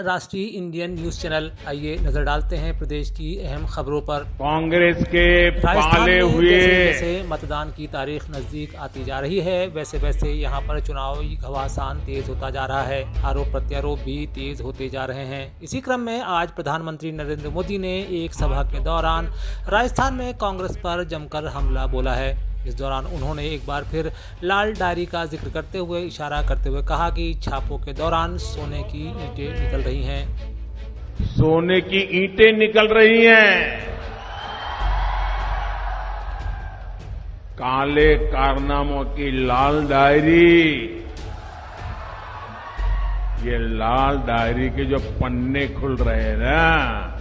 राष्ट्रीय Indian news channel. आइए नजर डालते हैं प्रदेश की अहम खबरों पर। कांग्रेस के राजस्थान पाले में हुए जैसे मतदान की तारीख नजदीक आती जा रही है, वैसे वैसे यहां पर चुनावी घमासान तेज होता जा रहा है। आरोप प्रत्यारोप भी तेज होते जा रहे हैं। इसी क्रम में आज प्रधानमंत्री नरेंद्र मोदी ने एक सभा के दौरान राजस्थान में कांग्रेस पर जमकर हमला बोला है। इस दौरान उन्होंने एक बार फिर लाल डायरी का जिक्र करते हुए इशारा करते हुए कहा कि छापों के दौरान सोने की ईंटें निकल रही हैं। सोने की ईंटें निकल रही हैं। काले कारनामों की लाल डायरी, ये लाल डायरी के जो पन्ने खुल रहे हैं ना।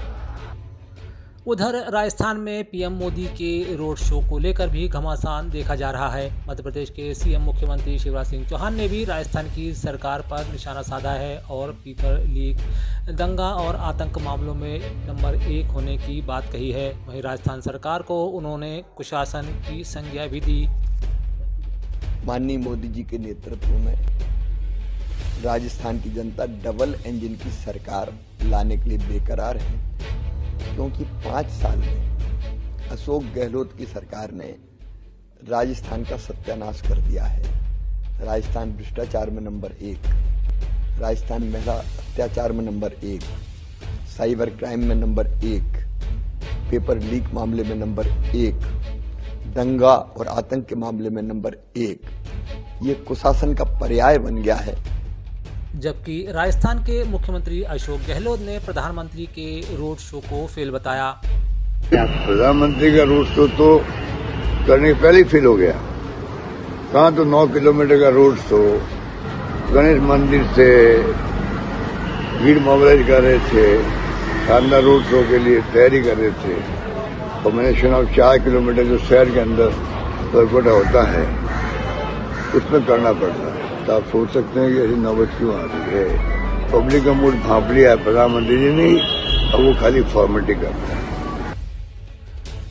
उधर राजस्थान में पीएम मोदी के रोड शो को लेकर भी घमासान देखा जा रहा है। मध्य प्रदेश के सीएम मुख्यमंत्री शिवराज सिंह चौहान ने भी राजस्थान की सरकार पर निशाना साधा है और पेपर लीक, दंगा और आतंक मामलों में नंबर 1 होने की बात कही है। वहीं राजस्थान सरकार को उन्होंने कुशासन की संज्ञा भी दी। माननीय मोदी जी के नेतृत्व में राजस्थान की जनता डबल इंजन की सरकार लाने के लिए बेकरार है, क्योंकि 5 साल में अशोक गहलोत की सरकार ने राजस्थान का सत्यानाश कर दिया है। राजस्थान भ्रष्टाचार में नंबर 1, राजस्थान महिला अत्याचार में नंबर 1, साइबर क्राइम में नंबर 1, पेपर लीक मामले में नंबर 1, दंगा और आतंक के मामले में नंबर 1। ये कुशासन का पर्याय बन गया है। जबकि राजस्थान के मुख्यमंत्री अशोक गहलोत ने प्रधानमंत्री के रोड शो को फेल बताया। प्रधानमंत्री का रोड शो तो करने से पहले ही फेल हो गया। कहाँ तो 9 किलोमीटर का रोड शो गणेश मंदिर से भीड़ मोबिलाइज कर रहे थे, शानदार रोड शो के लिए तैयारी कर रहे थे। और मैंने सुना 4 किलोमीटर जो शहर के अंदर परकोटा होता है उसमें करना पड़ता है। तो आप सोच सकते हैं कि ऐसी नौबत क्यों आ रही है। पब्लिक का मूड भांप लिया है प्रधानमंत्री जी ने, अब वो खाली फॉर्मेलिटी करते हैं।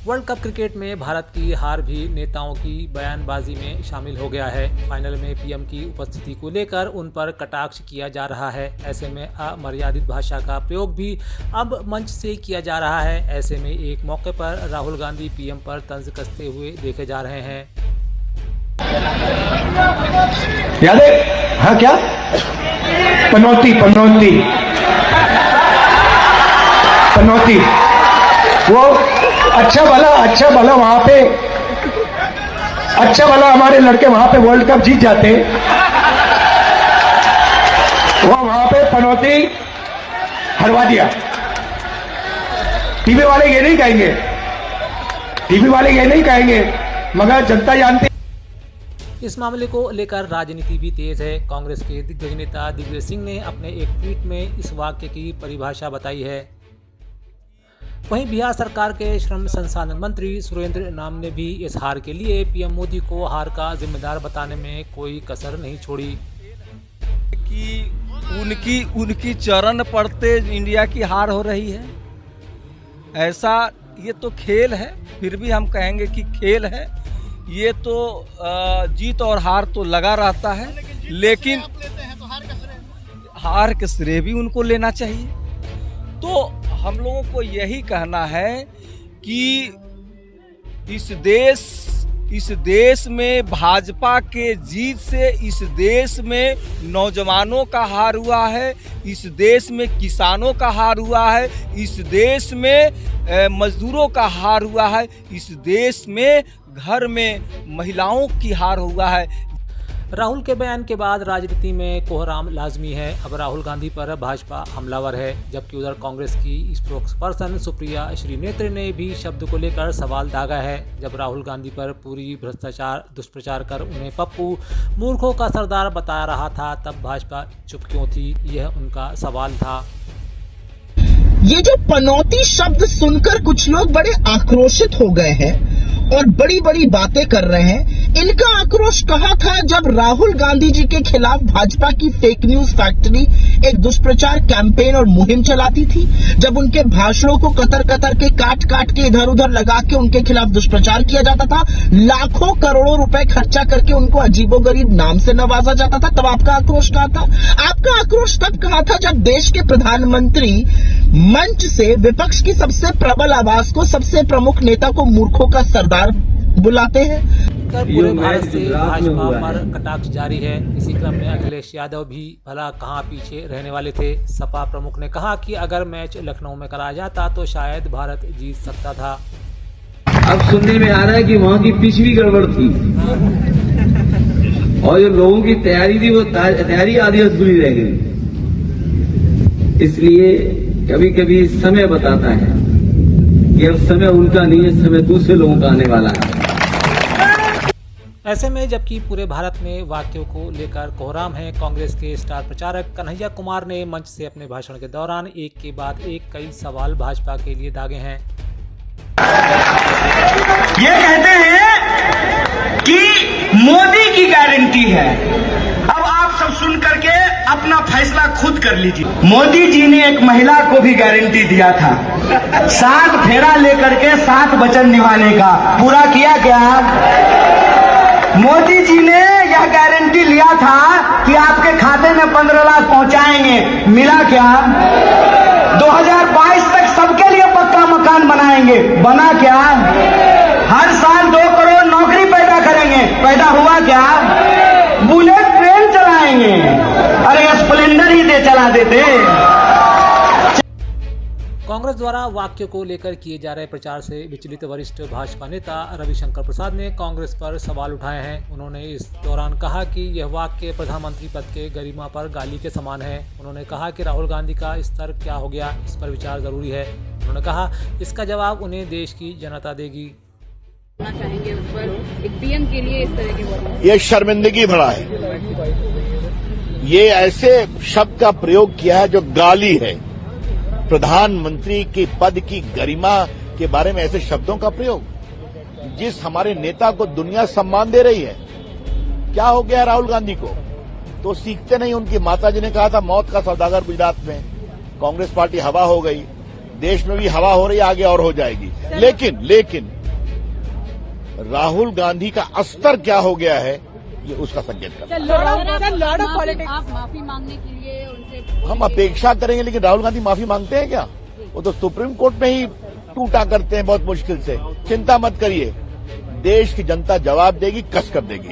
वर्ल्ड कप क्रिकेट में भारत की हार भी नेताओं की बयानबाजी में शामिल हो गया है। फाइनल में पीएम की उपस्थिति को लेकर उन पर कटाक्ष किया जा रहा है। ऐसे में अमर्यादित भाषा का प्रयोग भी अब मंच से किया जा रहा है। ऐसे में एक मौके पर राहुल गांधी पीएम पर तंज कसते हुए देखे जा रहे हैं। याद है? हाँ, क्या पनौती पनौती पनौती, वो अच्छा भला वहां पे, अच्छा भला हमारे लड़के वहां पे वर्ल्ड कप जीत जाते, वो वहां पे पनौती हरवा दिया। टीवी वाले ये नहीं कहेंगे, टीवी वाले ये नहीं कहेंगे, मगर जनता जानती। इस मामले को लेकर राजनीति भी तेज है। कांग्रेस के दिग्गज नेता दिग्विजय सिंह ने अपने एक ट्वीट में इस वाक्य की परिभाषा बताई है। वहीं बिहार सरकार के श्रम संसाधन मंत्री सुरेंद्र नाम ने भी इस हार के लिए पीएम मोदी को हार का जिम्मेदार बताने में कोई कसर नहीं छोड़ी। कि उनकी चरण पड़ते इंडिया की हार हो रही है। ऐसा ये तो खेल है, फिर भी हम कहेंगे कि खेल है। ये तो जीत और हार तो लगा रहता है, लेकिन हार के श्रेय भी उनको लेना चाहिए। तो हम लोगों को यही कहना है कि इस देश में भाजपा के जीत से इस देश में नौजवानों का हार हुआ है, इस देश में किसानों का हार हुआ है, इस देश में मजदूरों का हार हुआ है, इस देश में घर में महिलाओं की हार हुआ है। राहुल के बयान के बाद राजनीति में कोहराम लाजमी है। अब राहुल गांधी पर भाजपा हमलावर है, जबकि उधर कांग्रेस की स्पोक्सपर्सन सुप्रिया श्रीनेत्र ने भी शब्द को लेकर सवाल दागा है। जब राहुल गांधी पर पूरी भ्रष्टाचार दुष्प्रचार कर उन्हें पप्पू मूर्खों का सरदार बता रहा था, तब भाजपा चुप क्यों थी, यह उनका सवाल था। ये जो पनौती शब्द सुनकर कुछ लोग बड़े आक्रोशित हो गए हैं और बड़ी बड़ी बातें कर रहे हैं इनका आक्रोश कहा था जब राहुल गांधी जी के खिलाफ भाजपा की फेक न्यूज फैक्ट्री एक दुष्प्रचार कैंपेन और मुहिम चलाती थी, जब उनके भाषणों को कतर कतर के काट के इधर उधर लगा के उनके खिलाफ दुष्प्रचार किया जाता था, लाखों करोड़ों रुपए खर्चा करके उनको अजीबोगरीब नाम से नवाजा जाता था। तब आपका आक्रोश कहा था? आपका आक्रोश तब कहा था जब देश के प्रधानमंत्री मंच से विपक्ष की सबसे प्रबल आवाज को, सबसे प्रमुख नेता को मूर्खों का सरदार बुलाते हैं। पूरे भारत से भाजपा पर कटाक्ष जारी है। इसी क्रम में अखिलेश यादव भी भला कहां पीछे रहने वाले थे। सपा प्रमुख ने कहा कि अगर मैच लखनऊ में कराया जाता तो शायद भारत जीत सकता था। अब सुनने में आ रहा है कि वहां की पिच भी गड़बड़ थी और जो लोगों की तैयारी थी वो तैयारी आधी अधूरी रह गई। इसलिए कभी कभी समय बताता है कि अब समय उनका नहीं है, समय दूसरे लोगों का आने वाला है। ऐसे में जबकि पूरे भारत में वाक्यों को लेकर कोहराम है, कांग्रेस के स्टार प्रचारक कन्हैया कुमार ने मंच से अपने भाषण के दौरान एक के बाद एक कई सवाल भाजपा के लिए दागे हैं। ये कहते हैं कि मोदी की गारंटी है। अब आप सब सुन करके अपना फैसला खुद कर लीजिए। मोदी जी ने एक महिला को भी गारंटी दिया था, 7 फेरा लेकर के 7 वचन निभाने का। पूरा किया क्या? मोदी जी ने यह गारंटी लिया था कि आपके खाते में 15 लाख पहुंचाएंगे, मिला क्या? 2022 तक सबके लिए पक्का मकान बनाएंगे, बना क्या? हर साल 2 करोड़ नौकरी पैदा करेंगे, पैदा हुआ क्या? बुलेट ट्रेन चलाएंगे, अरे स्प्लेंडर ही दे चला देते। कांग्रेस द्वारा वाक्य को लेकर किए जा रहे प्रचार से विचलित वरिष्ठ भाजपा नेता रविशंकर प्रसाद ने कांग्रेस पर सवाल उठाए हैं। उन्होंने इस दौरान कहा कि यह वाक्य प्रधानमंत्री पद के गरिमा पर गाली के समान है। उन्होंने कहा कि राहुल गांधी का स्तर क्या हो गया, इस पर विचार जरूरी है। उन्होंने कहा इसका जवाब उन्हें देश की जनता देगी। चाहेंगे उस पर एक पीएम के लिए इस तरह के ये शर्मिंदगी भरा है। ये ऐसे शब्द का प्रयोग किया है जो गाली है। प्रधानमंत्री के पद की गरिमा के बारे में ऐसे शब्दों का प्रयोग, जिस हमारे नेता को दुनिया सम्मान दे रही है, क्या हो गया राहुल गांधी को? तो सीखते नहीं। उनकी माताजी ने कहा था मौत का सौदागर गुजरात में। कांग्रेस पार्टी हवा हो गई, देश में भी हवा हो रही है, आगे और हो जाएगी। लेकिन राहुल गांधी का स्तर क्या हो गया है, ये उसका संकेत करता है। आप माफी मांगने के लिए उनसे हम अपेक्षा करेंगे, लेकिन राहुल गांधी माफी मांगते हैं क्या? वो तो सुप्रीम कोर्ट में ही टूटा करते हैं बहुत मुश्किल से। चिंता मत करिए, देश की जनता जवाब देगी, कस कर देगी।